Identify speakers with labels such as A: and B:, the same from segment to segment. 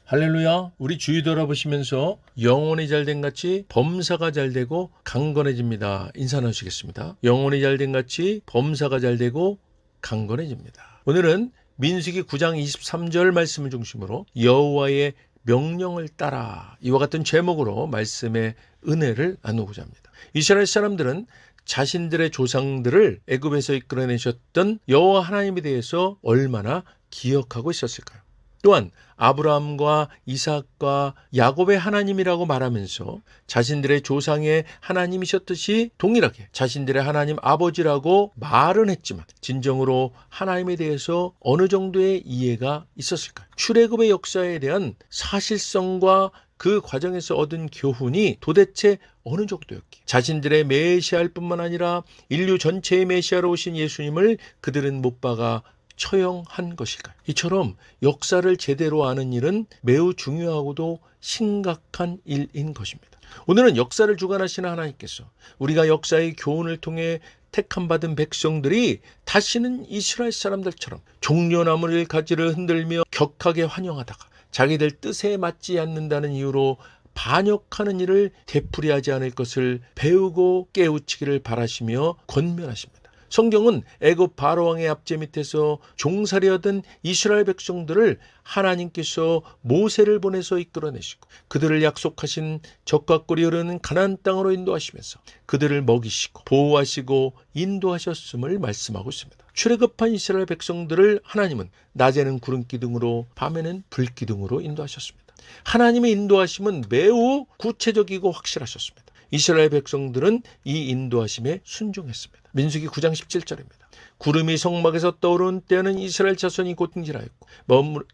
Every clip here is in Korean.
A: 할렐루야. 우리 주위 돌아보시면서 영혼이 잘된 같이 범사가 잘되고 강건해집니다. 인사 나누시겠습니다. 영혼이 잘된 같이 범사가 잘되고 강건해집니다. 오늘은 민수기 9장 23절 말씀을 중심으로 여호와의 명령을 따라 이와 같은 제목으로 말씀의 은혜를 나누고자 합니다. 이스라엘 사람들은 자신들의 조상들을 애굽에서 이끌어내셨던 여호와 하나님에 대해서 얼마나 기억하고 있었을까요? 또한 아브라함과 이삭과 야곱의 하나님이라고 말하면서 자신들의 조상의 하나님이셨듯이 동일하게 자신들의 하나님 아버지라고 말은 했지만 진정으로 하나님에 대해서 어느 정도의 이해가 있었을까요? 출애굽의 역사에 대한 사실성과 그 과정에서 얻은 교훈이 도대체 어느 정도였기에 자신들의 메시아일 뿐만 아니라 인류 전체의 메시아로 오신 예수님을 그들은 못 박아 처형한 것일까요? 이처럼 역사를 제대로 아는 일은 매우 중요하고도 심각한 일인 것입니다. 오늘은 역사를 주관하시는 하나님께서 우리가 역사의 교훈을 통해 택함받은 백성들이 다시는 이스라엘 사람들처럼 종려나무를 가지를 흔들며 격하게 환영하다가 자기들 뜻에 맞지 않는다는 이유로 반역하는 일을 되풀이하지 않을 것을 배우고 깨우치기를 바라시며 권면하십니다. 성경은 애굽 바로왕의 압제 밑에서 종살이하던 이스라엘 백성들을 하나님께서 모세를 보내서 이끌어내시고 그들을 약속하신 적과 꿀이 흐르는 가나안 땅으로 인도하시면서 그들을 먹이시고 보호하시고 인도하셨음을 말씀하고 있습니다. 출애굽한 이스라엘 백성들을 하나님은 낮에는 구름기둥으로 밤에는 불기둥으로 인도하셨습니다. 하나님의 인도하심은 매우 구체적이고 확실하셨습니다. 이스라엘 백성들은 이 인도하심에 순종했습니다. 민수기 9장 17절입니다. 구름이 성막에서 떠오르는 때에는 이스라엘 자손이 고통질하였고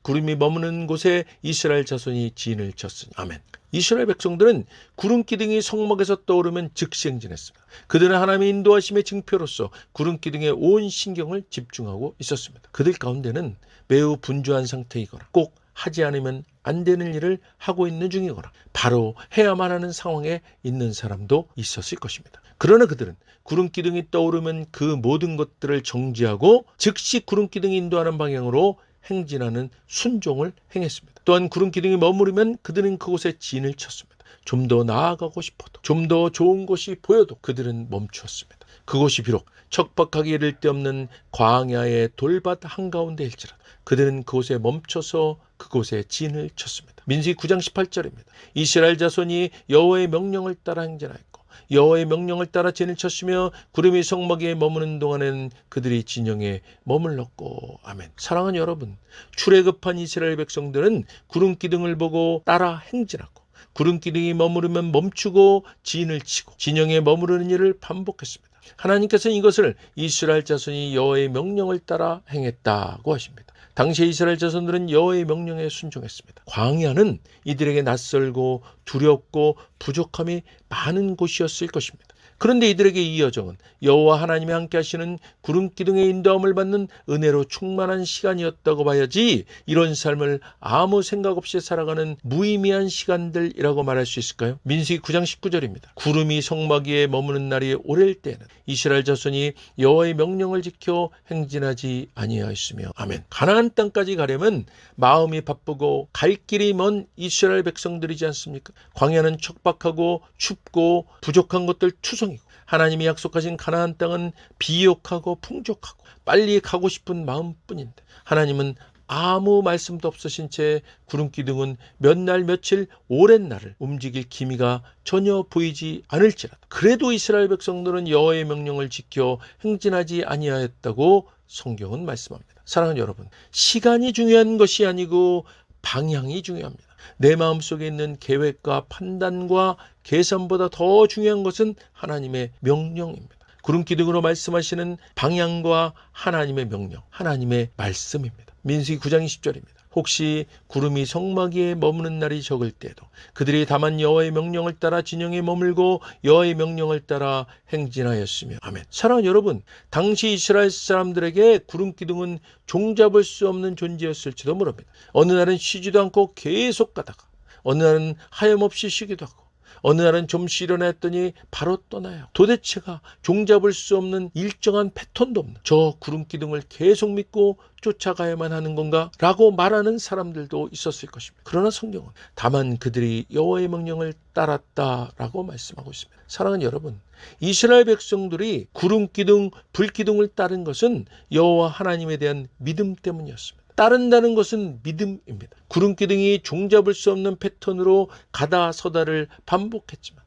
A: 구름이 머무는 곳에 이스라엘 자손이 진을 쳤으니 아멘. 이스라엘 백성들은 구름기둥이 성막에서 떠오르면 즉시 행진했습니다. 그들은 하나님의 인도하심의 증표로서 구름기둥에 온 신경을 집중하고 있었습니다. 그들 가운데는 매우 분주한 상태이거나 꼭 하지 않으면 안 되는 일을 하고 있는 중이거나 바로 해야만 하는 상황에 있는 사람도 있었을 것입니다. 그러나 그들은 구름기둥이 떠오르면 그 모든 것들을 정지하고 즉시 구름기둥이 인도하는 방향으로 행진하는 순종을 행했습니다. 또한 구름기둥이 머무르면 그들은 그곳에 진을 쳤습니다. 좀 더 나아가고 싶어도 좀 더 좋은 곳이 보여도 그들은 멈추었습니다. 그곳이 비록 척박하게 이를 데 없는 광야의 돌밭 한가운데일지라도 그들은 그곳에 멈춰서 그곳에 진을 쳤습니다. 민수기 9장 18절입니다. 이스라엘 자손이 여호와의 명령을 따라 행진하였고 여호와의 명령을 따라 진을 쳤으며 구름이 성막에 머무는 동안에는 그들이 진영에 머물렀고 아멘. 사랑하는 여러분, 출애굽한 이스라엘 백성들은 구름기둥을 보고 따라 행진하고 구름기둥이 머무르면 멈추고 진을 치고 진영에 머무르는 일을 반복했습니다. 하나님께서는 이것을 이스라엘 자손이 여호와의 명령을 따라 행했다고 하십니다. 당시 이스라엘 자손들은 여호와의 명령에 순종했습니다. 광야는 이들에게 낯설고 두렵고 부족함이 많은 곳이었을 것입니다. 그런데 이들에게 이 여정은 여호와 하나님이 함께 하시는 구름기둥의 인도함을 받는 은혜로 충만한 시간이었다고 봐야지 이런 삶을 아무 생각 없이 살아가는 무의미한 시간들이라고 말할 수 있을까요? 민수기 9장 19절입니다. 구름이 성막 위에 머무는 날이 오래일 때는 이스라엘 자손이 여호와의 명령을 지켜 행진하지 아니하였으며 아멘. 가나안 땅까지 가려면 마음이 바쁘고 갈 길이 먼 이스라엘 백성들이지 않습니까? 광야는 척박하고 춥고 부족한 것들 투성이고 하나님이 약속하신 가나안 땅은 비옥하고 풍족하고 빨리 가고 싶은 마음뿐인데 하나님은 아무 말씀도 없으신 채 구름기둥은 몇 날 며칠 오랜 날을 움직일 기미가 전혀 보이지 않을지라도 그래도 이스라엘 백성들은 여호와의 명령을 지켜 행진하지 아니하였다고 성경은 말씀합니다. 사랑하는 여러분, 시간이 중요한 것이 아니고 방향이 중요합니다. 내 마음속에 있는 계획과 판단과 계산보다 더 중요한 것은 하나님의 명령입니다. 구름기둥으로 말씀하시는 방향과 하나님의 명령, 하나님의 말씀입니다. 민수기 9장 20절입니다. 혹시 구름이 성막 위에 머무는 날이 적을 때에도 그들이 다만 여호와의 명령을 따라 진영에 머물고 여호와의 명령을 따라 행진하였으며 아멘. 사랑하는 여러분, 당시 이스라엘 사람들에게 구름기둥은 종잡을 수 없는 존재였을지도 모릅니다. 어느 날은 쉬지도 않고 계속 가다가 어느 날은 하염없이 쉬기도 하고 어느 날은 좀 쉬려나 했더니 바로 떠나요. 도대체가 종잡을 수 없는 일정한 패턴도 없는 저 구름기둥을 계속 믿고 쫓아가야만 하는 건가? 라고 말하는 사람들도 있었을 것입니다. 그러나 성경은 다만 그들이 여호와의 명령을 따랐다라고 말씀하고 있습니다. 사랑하는 여러분, 이스라엘 백성들이 구름기둥, 불기둥을 따른 것은 여호와 하나님에 대한 믿음 때문이었습니다. 따른다는 것은 믿음입니다. 구름기둥이 종잡을 수 없는 패턴으로 가다 서다를 반복했지만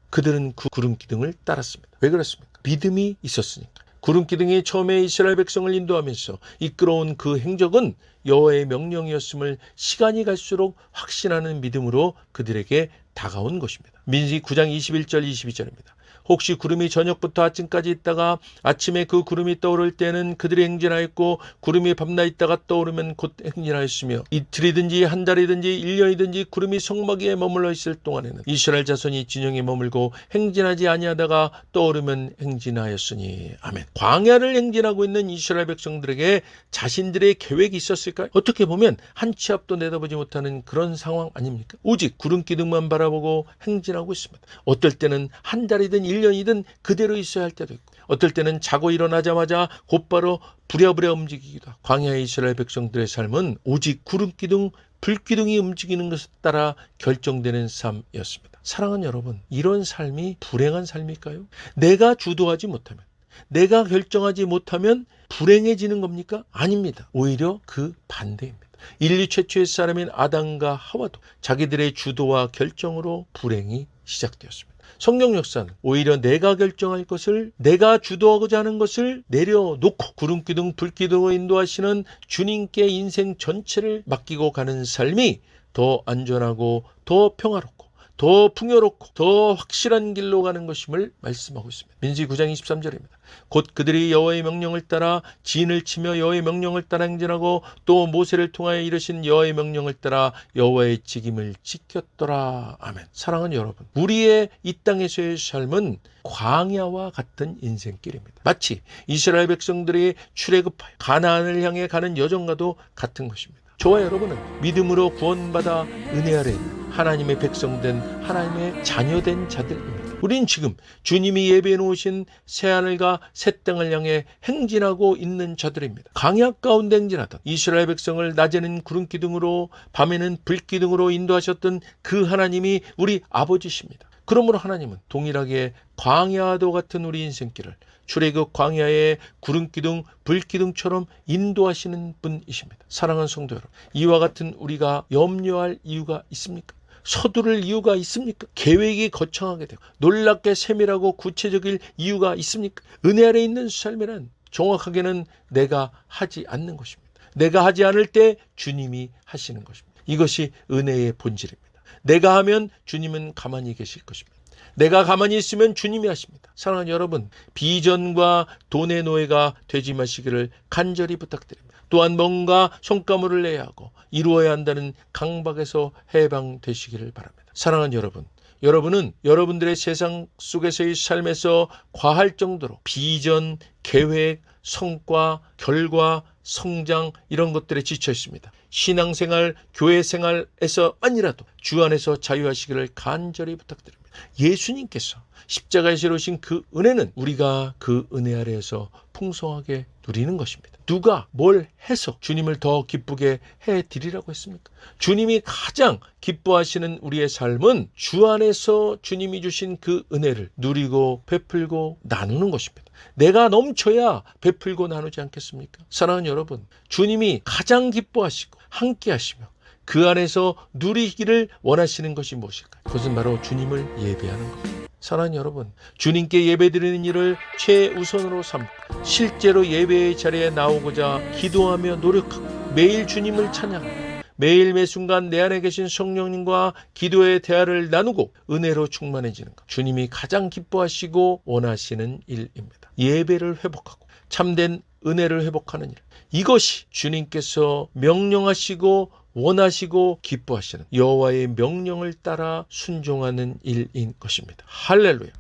A: 그들은 그 구름기둥을 따랐습니다. 왜 그렇습니까? 믿음이 있었으니까. 구름기둥이 처음에 이스라엘 백성을 인도하면서 이끌어온 그 행적은 여호와의 명령이었음을 시간이 갈수록 확신하는 믿음으로 그들에게 다가온 것입니다. 민수기 9장 21절 22절입니다. 혹시 구름이 저녁부터 아침까지 있다가 아침에 그 구름이 떠오를 때는 그들이 행진하였고 구름이 밤낮 있다가 떠오르면 곧 행진하였으며 이틀이든지 한 달이든지 1년이든지 구름이 성막에 머물러 있을 동안에는 이스라엘 자손이 진영에 머물고 행진하지 아니하다가 떠오르면 행진하였으니. 아멘. 광야를 행진하고 있는 이스라엘 백성들에게 자신들의 계획이 있었을까요? 어떻게 보면 한 치 앞도 내다보지 못하는 그런 상황 아닙니까? 오직 구름기둥만 바라보고 행진하고 있습니다. 어떨 때는 한 달이든 1년이든 그대로 있어야 할 때도 있고 어떨 때는 자고 일어나자마자 곧바로 부랴부랴 움직이기도 하고 광야의 이스라엘 백성들의 삶은 오직 구름기둥, 불기둥이 움직이는 것에 따라 결정되는 삶이었습니다. 사랑하는 여러분, 이런 삶이 불행한 삶일까요? 내가 주도하지 못하면, 내가 결정하지 못하면 불행해지는 겁니까? 아닙니다. 오히려 그 반대입니다. 인류 최초의 사람인 아담과 하와도 자기들의 주도와 결정으로 불행이 시작되었습니다. 성경 역사는 오히려 내가 결정할 것을, 내가 주도하고자 하는 것을 내려놓고 구름기둥, 불기둥으로 인도하시는 주님께 인생 전체를 맡기고 가는 삶이 더 안전하고 더 평화롭고 더 풍요롭고 더 확실한 길로 가는 것임을 말씀하고 있습니다. 민수기 9장 23절입니다. 곧 그들이 여호와의 명령을 따라 진을 치며 여호와의 명령을 따라 행진하고 또 모세를 통하여 이르신 여호와의 명령을 따라 여호와의 직임을 지켰더라. 아멘. 사랑하는 여러분, 우리의 이 땅에서의 삶은 광야와 같은 인생길입니다. 마치 이스라엘 백성들이 출애굽하여 가나안을 향해 가는 여정과도 같은 것입니다. 저와 여러분은 믿음으로 구원받아 은혜 아래 하나님의 백성된 하나님의 자녀된 자들입니다. 우린 지금 주님이 예배해 놓으신 새하늘과 새 땅을 향해 행진하고 있는 자들입니다. 광야 가운데 행진하던 이스라엘 백성을 낮에는 구름기둥으로 밤에는 불기둥으로 인도하셨던 그 하나님이 우리 아버지십니다. 그러므로 하나님은 동일하게 광야와도 같은 우리 인생길을 출애굽 광야의 구름기둥, 불기둥처럼 인도하시는 분이십니다. 사랑하는 성도 여러분, 이와 같은 우리가 염려할 이유가 있습니까? 서두를 이유가 있습니까? 계획이 거창하게 되고 놀랍게 세밀하고 구체적일 이유가 있습니까? 은혜 아래 있는 삶이란 정확하게는 내가 하지 않는 것입니다. 내가 하지 않을 때 주님이 하시는 것입니다. 이것이 은혜의 본질입니다. 내가 하면 주님은 가만히 계실 것입니다. 내가 가만히 있으면 주님이 하십니다. 사랑하는 여러분, 비전과 돈의 노예가 되지 마시기를 간절히 부탁드립니다. 또한 뭔가 성과물을 내야 하고 이루어야 한다는 강박에서 해방되시기를 바랍니다. 사랑하는 여러분, 여러분은 여러분들의 세상 속에서의 삶에서 과할 정도로 비전, 계획, 성과, 결과, 성장 이런 것들에 지쳐 있습니다. 신앙생활, 교회생활에서 아니라도 주 안에서 자유하시기를 간절히 부탁드립니다. 예수님께서 십자가에 지르신 그 은혜는 우리가 그 은혜 아래에서 풍성하게 누리는 것입니다. 누가 뭘 해서 주님을 더 기쁘게 해드리라고 했습니까? 주님이 가장 기뻐하시는 우리의 삶은 주 안에서 주님이 주신 그 은혜를 누리고 베풀고 나누는 것입니다. 내가 넘쳐야 베풀고 나누지 않겠습니까? 사랑하는 여러분, 주님이 가장 기뻐하시고 함께 하시며 그 안에서 누리기를 원하시는 것이 무엇일까요? 그것은 바로 주님을 예배하는 것입니다. 사랑하는 여러분, 주님께 예배드리는 일을 최우선으로 삼고 실제로 예배의 자리에 나오고자 기도하며 노력하고 매일 주님을 찬양하고 매일 매순간 내 안에 계신 성령님과 기도의 대화를 나누고 은혜로 충만해지는 것, 주님이 가장 기뻐하시고 원하시는 일입니다. 예배를 회복하고 참된 은혜를 회복하는 일, 이것이 주님께서 명령하시고 원하시고 기뻐하시는 여호와의 명령을 따라 순종하는 일인 것입니다. 할렐루야.